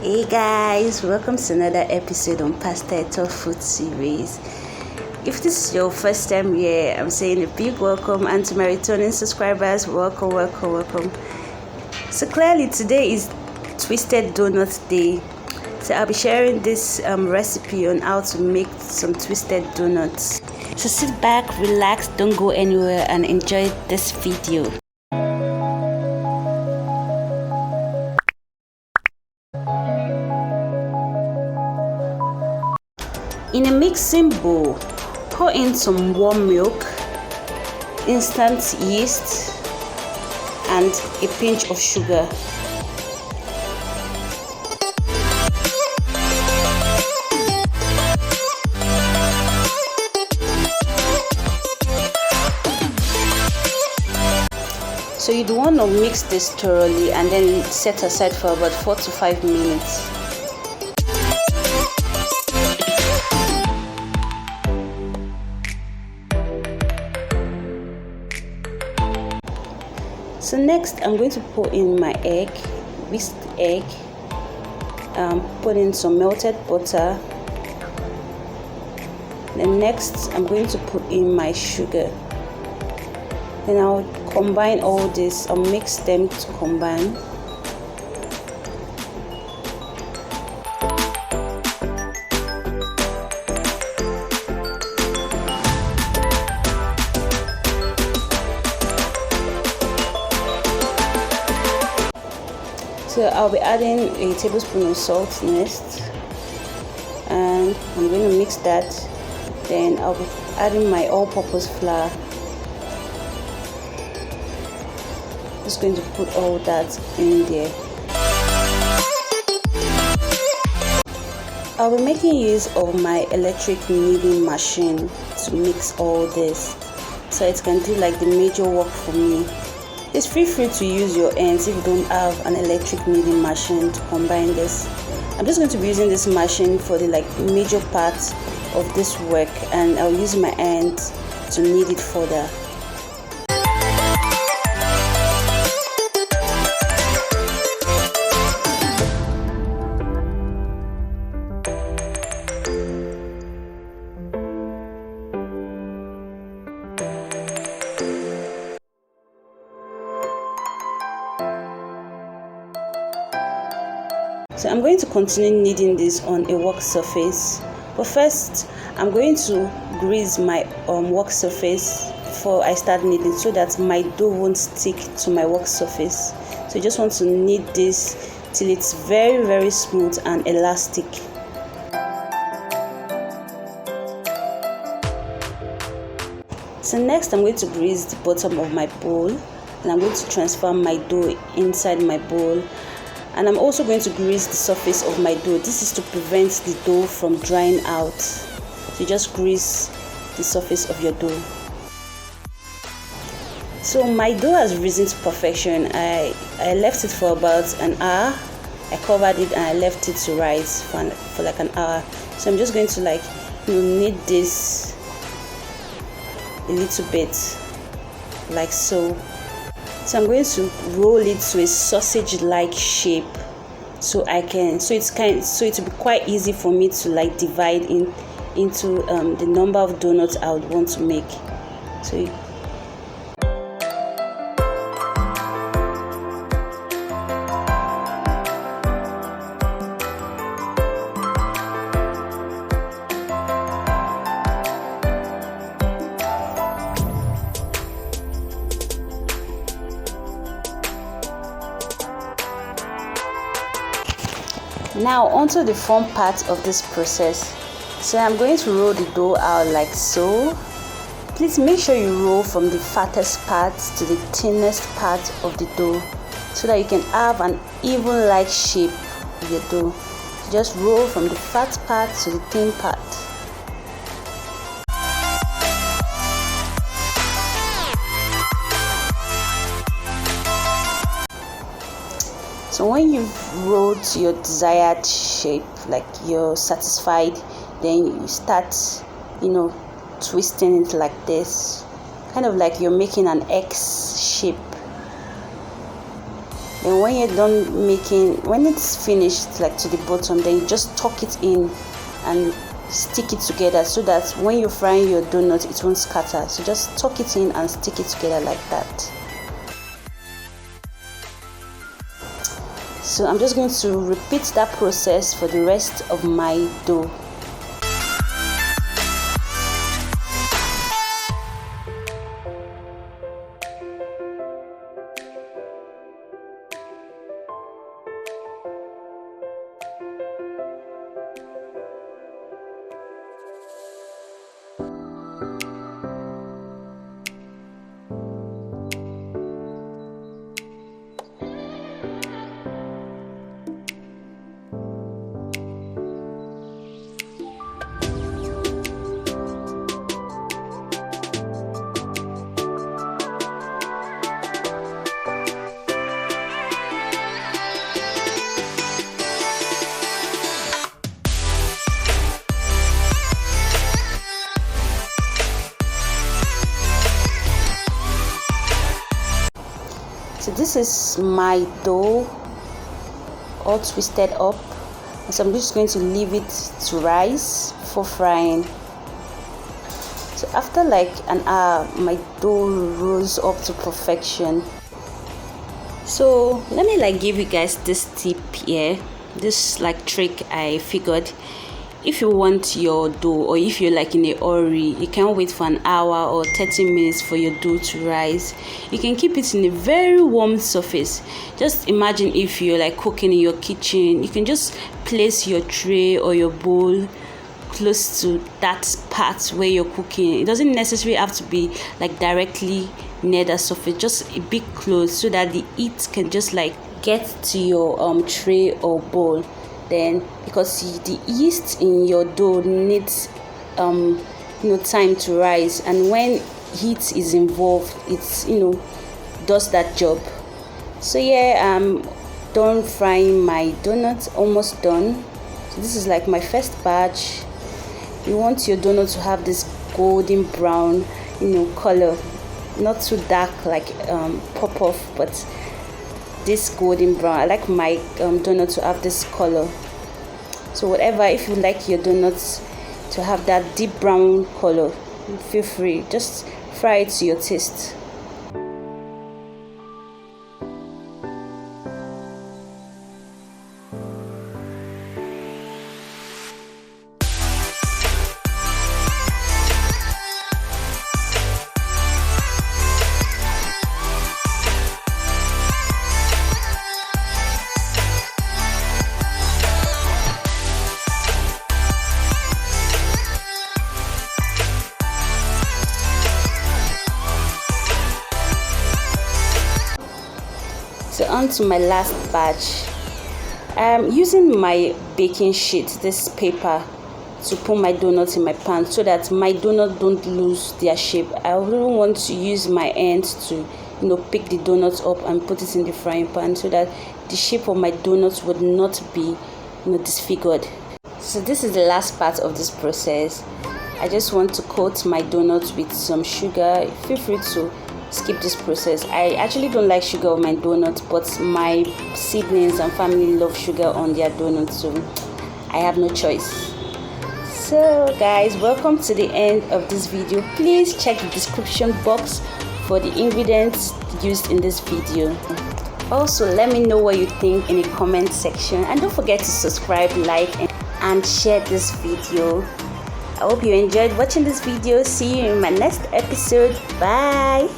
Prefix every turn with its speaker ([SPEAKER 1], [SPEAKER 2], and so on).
[SPEAKER 1] Hey guys, welcome to another episode on Pasta Talk Food series. If this is your first time here, I'm saying a big welcome, and to my returning subscribers, welcome. So clearly today is Twisted Donut Day. So I'll be sharing this recipe on how to make some twisted donuts. So sit back, relax, don't go anywhere, and enjoy this video. In a mixing bowl, pour in some warm milk, instant yeast, and a pinch of sugar. So you'd want to mix this thoroughly and then set aside for about 4 to 5 minutes. So next I'm going to put in my egg, whisked egg, put in some melted butter. Then next I'm going to put in my sugar. Then I'll combine all this, I'll mix them to combine. So I'll be adding a tablespoon of salt next, and I'm going to mix that. Then I'll be adding my all-purpose flour. Just going to put all that in there. I'll be making use of my electric kneading machine to mix all this, so it can do like the major work for me. It's free to use your hands if you don't have an electric kneading machine to combine this. I'm just going to be using this machine for the major part of this work, and I'll use my hand to knead it further. So I'm going to continue kneading this on a work surface, but first I'm going to grease my work surface before I start kneading, so that my dough won't stick to my work surface. So you just want to knead this till it's very smooth and elastic. So next I'm going to grease the bottom of my bowl, and I'm going to transfer my dough inside my bowl. And I'm also going to grease the surface of my dough. This is to prevent the dough from drying out. So just grease the surface of your dough. So my dough has risen to perfection. I left it for about an hour. I covered it and I left it to rise for like an hour. So I'm just going to knead this a little bit, like so. So I'm going to roll it to a sausage-like shape, so it will be quite easy for me to divide into the number of donuts I would want to make. So now onto the fun part of this process. So I'm going to roll the dough out like so. Please make sure you roll from the fattest part to the thinnest part of the dough, so that you can have an even like shape of your dough. So just roll from the fat part to the thin part. So when you've rolled to your desired shape, like you're satisfied, then you start, twisting it like this, kind of like you're making an X shape. Then when you're done making, when it's finished like to the bottom, then you just tuck it in and stick it together so that when you're frying your donut it won't scatter. So just tuck it in and stick it together like that. So I'm just going to repeat that process for the rest of my dough. So this is my dough all twisted up, so I'm just going to leave it to rise for frying. So after like an hour, my dough rose up to perfection. So let me like give you guys this tip here, this like trick I figured. If you want your dough, or if you're like in a hurry, you can't wait for an hour or 30 minutes for your dough to rise, you can keep it in a very warm surface. Just imagine if you're like cooking in your kitchen, you can just place your tray or your bowl close to that part where you're cooking. It doesn't necessarily have to be like directly near the surface, just a bit close so that the heat can just like get to your tray or bowl. Then because the yeast in your dough needs time to rise, and when heat is involved, it's does that job. So yeah, I'm done frying my donuts, almost done. So this is like my first batch. You want your donut to have this golden brown color, not too dark like pop off, but this golden brown. I like my donut to have this color. So whatever, if you like your donuts to have that deep brown color, feel free, just fry it to your taste. So on to my last batch. I'm using my baking sheet, this paper, to put my donuts in my pan so that my donut don't lose their shape. I don't want to use my hands to pick the donuts up and put it in the frying pan so that the shape of my donuts would not be disfigured. So this is the last part of this process. I just want to coat my donuts with some sugar. Feel free to skip this process. I actually don't like sugar on my donuts, but my siblings and family love sugar on their donuts, so I have no choice. So guys, welcome to the end of this video. Please check the description box for the ingredients used in this video. Also, let me know what you think in the comment section, and don't forget to subscribe, like and share this video. I hope you enjoyed watching this video. See you in my next episode. Bye.